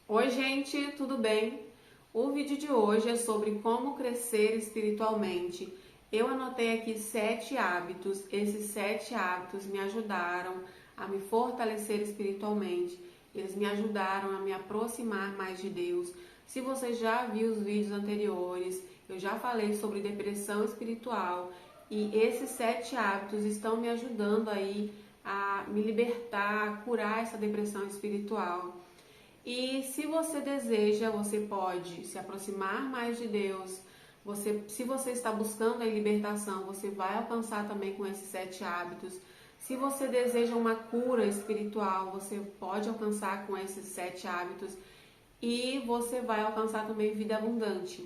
Oi, gente, tudo bem? O vídeo de hoje é sobre como crescer espiritualmente. Eu anotei aqui 7 hábitos. Esses 7 hábitos me ajudaram a me fortalecer espiritualmente. Eles me ajudaram a me aproximar mais de Deus. Se você já viu os vídeos anteriores, eu já falei sobre depressão espiritual e esses 7 hábitos estão me ajudando aí a me libertar, a curar essa depressão espiritual. E se você deseja, você pode se aproximar mais de Deus. Se você está buscando a libertação, você vai alcançar também com esses 7 hábitos. Se você deseja uma cura espiritual, você pode alcançar com esses 7 hábitos. E você vai alcançar também vida abundante.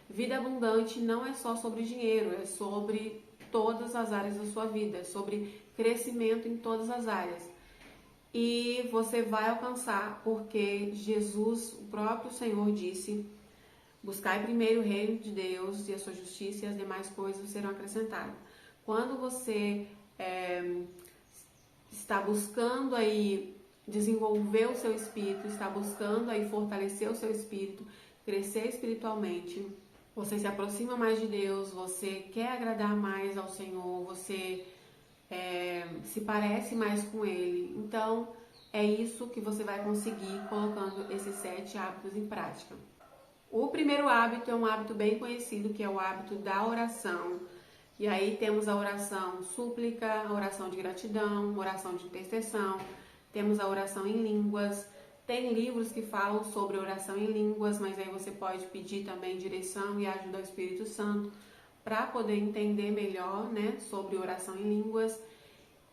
Vida abundante não é só sobre dinheiro, é sobre todas as áreas da sua vida, é sobre crescimento em todas as áreas. E você vai alcançar, porque Jesus, o próprio Senhor, disse: buscai primeiro o reino de Deus e a sua justiça, e as demais coisas serão acrescentadas. Quando você está buscando aí desenvolver o seu espírito, está buscando aí fortalecer o seu espírito, crescer espiritualmente, você se aproxima mais de Deus, você quer agradar mais ao Senhor, você se parece mais com Ele. Então, é isso que você vai conseguir colocando esses 7 hábitos em prática. O primeiro hábito é um hábito bem conhecido, que é o hábito da oração. E aí temos a oração súplica, a oração de gratidão, a oração de intercessão, temos a oração em línguas. Tem livros que falam sobre oração em línguas, mas aí você pode pedir também direção e ajuda ao Espírito Santo para poder entender melhor, né, sobre oração em línguas.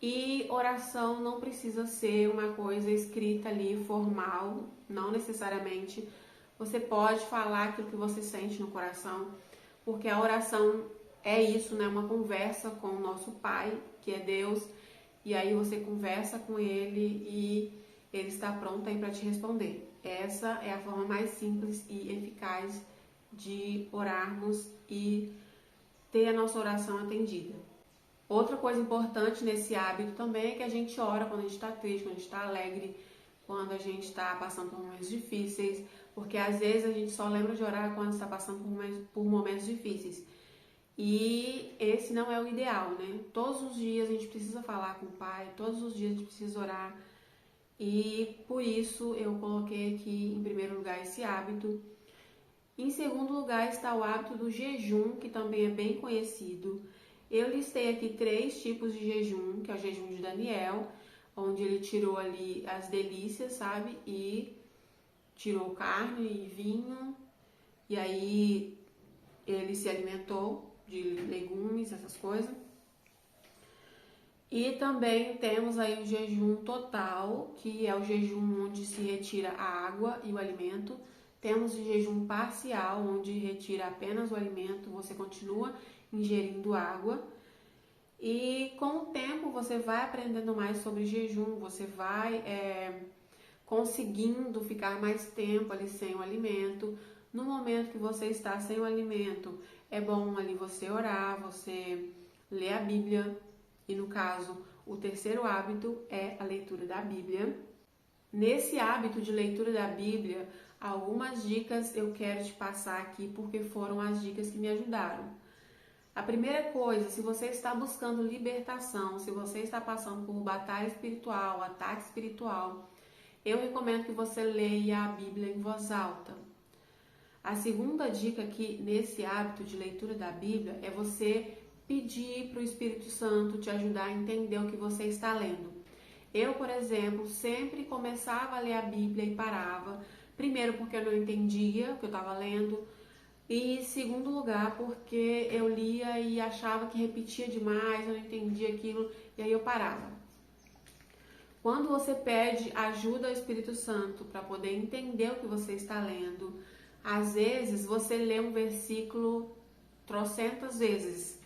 E oração não precisa ser uma coisa escrita ali, formal, não necessariamente. Você pode falar aquilo que você sente no coração, porque a oração é isso, né, uma conversa com o nosso Pai, que é Deus, e aí você conversa com Ele e Ele está pronto aí para te responder. Essa é a forma mais simples e eficaz de orarmos e ter a nossa oração atendida. Outra coisa importante nesse hábito também é que a gente ora quando a gente está triste, quando a gente está alegre, quando a gente está passando por momentos difíceis, porque às vezes a gente só lembra de orar quando está passando por momentos difíceis. E esse não é o ideal, né? Todos os dias a gente precisa falar com o Pai, todos os dias a gente precisa orar. E por isso eu coloquei aqui em primeiro lugar esse hábito. Em segundo lugar está o hábito do jejum, que também é bem conhecido. Eu listei aqui 3 tipos de jejum, que é o jejum de Daniel, onde ele tirou ali as delícias, sabe? E tirou carne e vinho, e aí ele se alimentou de legumes, essas coisas. E também temos aí o jejum total, que é o jejum onde se retira a água e o alimento. Temos o jejum parcial, onde retira apenas o alimento, você continua ingerindo água. E com o tempo você vai aprendendo mais sobre jejum, você vai conseguindo ficar mais tempo ali sem o alimento. No momento que você está sem o alimento, é bom ali você orar, você ler a Bíblia. E no caso, o terceiro hábito é a leitura da Bíblia. Nesse hábito de leitura da Bíblia, algumas dicas eu quero te passar aqui porque foram as dicas que me ajudaram. A primeira coisa, se você está buscando libertação, se você está passando por batalha espiritual, ataque espiritual, eu recomendo que você leia a Bíblia em voz alta. A segunda dica aqui nesse hábito de leitura da Bíblia é você pedir para o Espírito Santo te ajudar a entender o que você está lendo. Eu, por exemplo, sempre começava a ler a Bíblia e parava. Primeiro porque eu não entendia o que eu estava lendo. E segundo lugar porque eu lia e achava que repetia demais, eu não entendia aquilo e aí eu parava. Quando você pede ajuda ao Espírito Santo para poder entender o que você está lendo, às vezes você lê um versículo trocentas vezes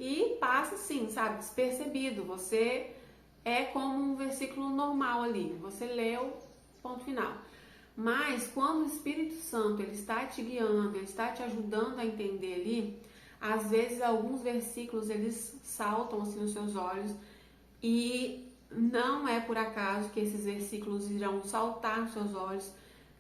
e passa assim, sabe, despercebido. Você é como um versículo normal ali, você leu, ponto final. Mas quando o Espírito Santo ele está te guiando, ele está te ajudando a entender ali, às vezes alguns versículos eles saltam assim nos seus olhos e não é por acaso que esses versículos irão saltar nos seus olhos.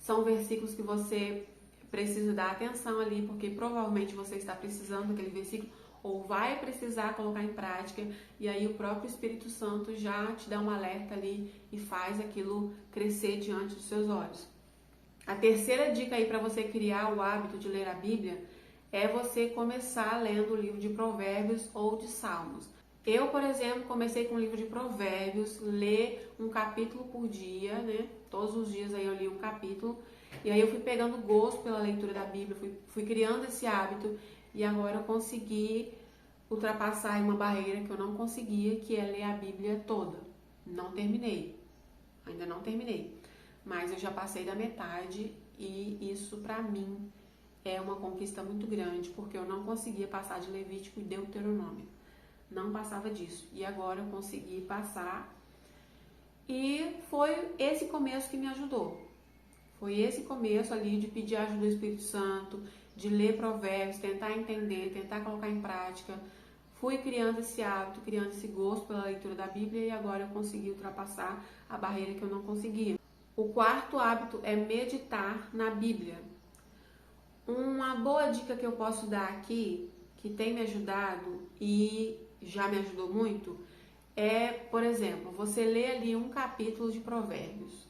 São versículos que você precisa dar atenção ali, porque provavelmente você está precisando daquele versículo ou vai precisar colocar em prática, e aí o próprio Espírito Santo já te dá um alerta ali e faz aquilo crescer diante dos seus olhos. A terceira dica aí para você criar o hábito de ler a Bíblia é você começar lendo o livro de Provérbios ou de Salmos. Eu, por exemplo, comecei com o livro de Provérbios, ler um capítulo por dia, né? Todos os dias aí eu li um capítulo, e aí eu fui pegando gosto pela leitura da Bíblia, fui criando esse hábito, e agora eu consegui ultrapassar uma barreira que eu não conseguia, que é ler a Bíblia toda. Não terminei, ainda não terminei, mas eu já passei da metade, e isso pra mim é uma conquista muito grande, porque eu não conseguia passar de Levítico e Deuteronômio. Não passava disso. E agora eu consegui passar. E foi esse começo que me ajudou. Foi esse começo ali de pedir a ajuda do Espírito Santo, de ler provérbios, tentar entender, tentar colocar em prática. Fui criando esse hábito, criando esse gosto pela leitura da Bíblia, e agora eu consegui ultrapassar a barreira que eu não conseguia. O quarto hábito é meditar na Bíblia. Uma boa dica que eu posso dar aqui, que tem me ajudado e já me ajudou muito, é, por exemplo, você lê ali um capítulo de Provérbios.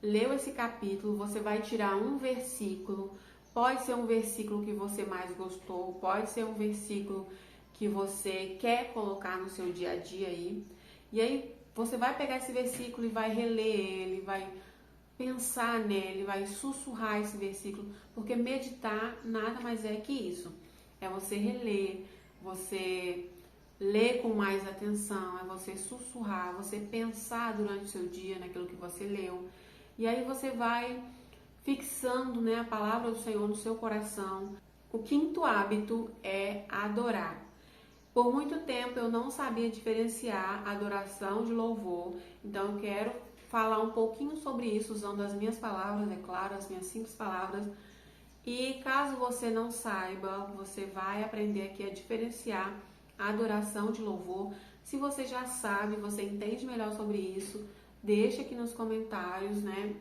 Leu esse capítulo, você vai tirar um versículo, pode ser um versículo que você mais gostou, pode ser um versículo que você quer colocar no seu dia a dia aí, e aí você vai pegar esse versículo e vai reler ele, vai pensar nele, vai sussurrar esse versículo, porque meditar nada mais é que isso. É você reler, você ler com mais atenção, é você sussurrar, você pensar durante o seu dia naquilo que você leu. E aí você vai fixando, né, a palavra do Senhor no seu coração. O quinto hábito é adorar. Por muito tempo eu não sabia diferenciar adoração de louvor, então eu quero falar um pouquinho sobre isso usando as minhas palavras, é claro, as minhas simples palavras. E caso você não saiba, você vai aprender aqui a diferenciar a adoração de louvor. Se você já sabe, você entende melhor sobre isso, deixa aqui nos comentários, né,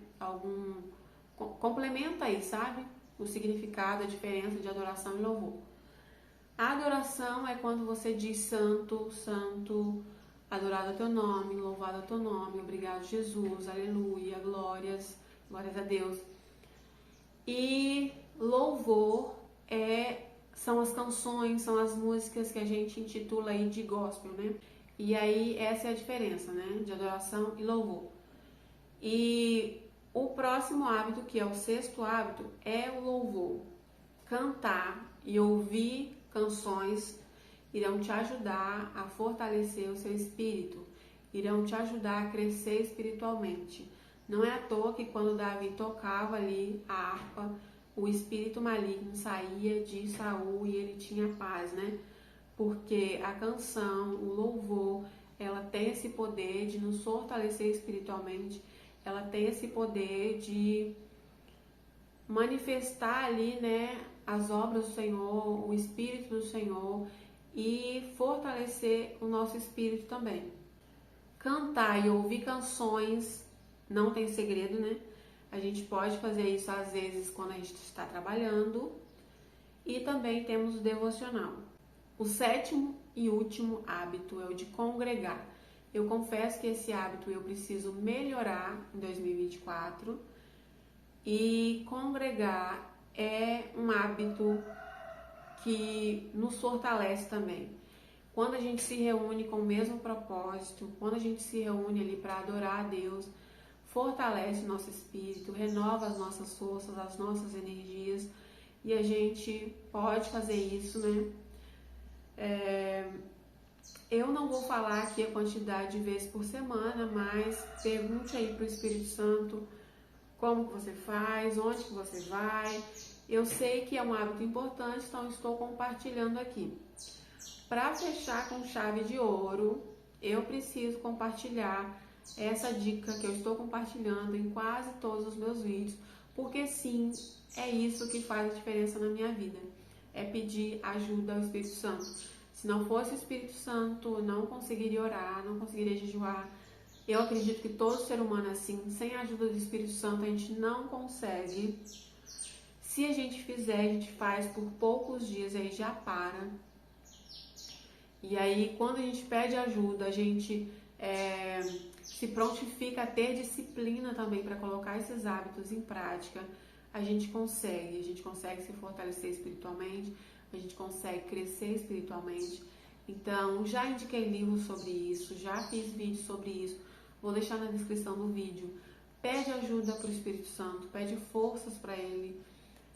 complementa aí, sabe? O significado, a diferença de adoração e louvor. A adoração é quando você diz santo, santo, adorado é teu nome, louvado é teu nome, obrigado Jesus, aleluia, glórias a Deus. E louvor são as canções, são as músicas que a gente intitula aí de gospel, né? E aí essa é a diferença, né? De adoração e louvor. E o próximo hábito, que é o sexto hábito, é o louvor. Cantar e ouvir canções irão te ajudar a fortalecer o seu espírito, irão te ajudar a crescer espiritualmente. Não é à toa que quando Davi tocava ali a harpa, o espírito maligno saía de Saul e ele tinha paz, né? Porque a canção, o louvor, ela tem esse poder de nos fortalecer espiritualmente, ela tem esse poder de manifestar ali, né, as obras do Senhor, o Espírito do Senhor e fortalecer o nosso espírito também. Cantar e ouvir canções não tem segredo, né? A gente pode fazer isso às vezes quando a gente está trabalhando, e também temos o devocional. O sétimo e último hábito é o de congregar. Eu confesso que esse hábito eu preciso melhorar em 2024, e congregar é um hábito que nos fortalece também. Quando a gente se reúne com o mesmo propósito, quando a gente se reúne ali para adorar a Deus, fortalece o nosso espírito, renova as nossas forças, as nossas energias, e a gente pode fazer isso, né? Eu não vou falar aqui a quantidade de vezes por semana, mas pergunte aí para o Espírito Santo como que você faz, onde que você vai. Eu sei que é um hábito importante, então estou compartilhando aqui. Para fechar com chave de ouro, eu preciso compartilhar essa dica que eu estou compartilhando em quase todos os meus vídeos, porque sim, é isso que faz a diferença na minha vida, é pedir ajuda ao Espírito Santo. Se não fosse o Espírito Santo, eu não conseguiria orar, não conseguiria jejuar, Eu acredito que todo ser humano é assim. Sem a ajuda do Espírito Santo a gente não consegue. Se a gente fizer, a gente faz por poucos dias, aí já para. E aí, quando a gente pede ajuda, a gente se prontifica a ter disciplina também para colocar esses hábitos em prática, a gente consegue se fortalecer espiritualmente, a gente consegue crescer espiritualmente. Então, já indiquei livros sobre isso, já fiz vídeos sobre isso, vou deixar na descrição do vídeo. Pede ajuda para o Espírito Santo, pede forças para ele,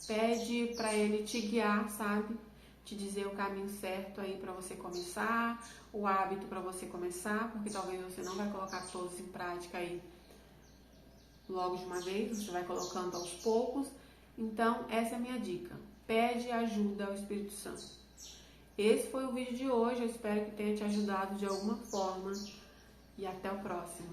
pede para ele te guiar, sabe? Te dizer o caminho certo aí para você começar, o hábito para você começar, porque talvez você não vai colocar todos em prática aí logo de uma vez, você vai colocando aos poucos. Então, essa é a minha dica. Pede ajuda ao Espírito Santo. Esse foi o vídeo de hoje, eu espero que tenha te ajudado de alguma forma e até o próximo.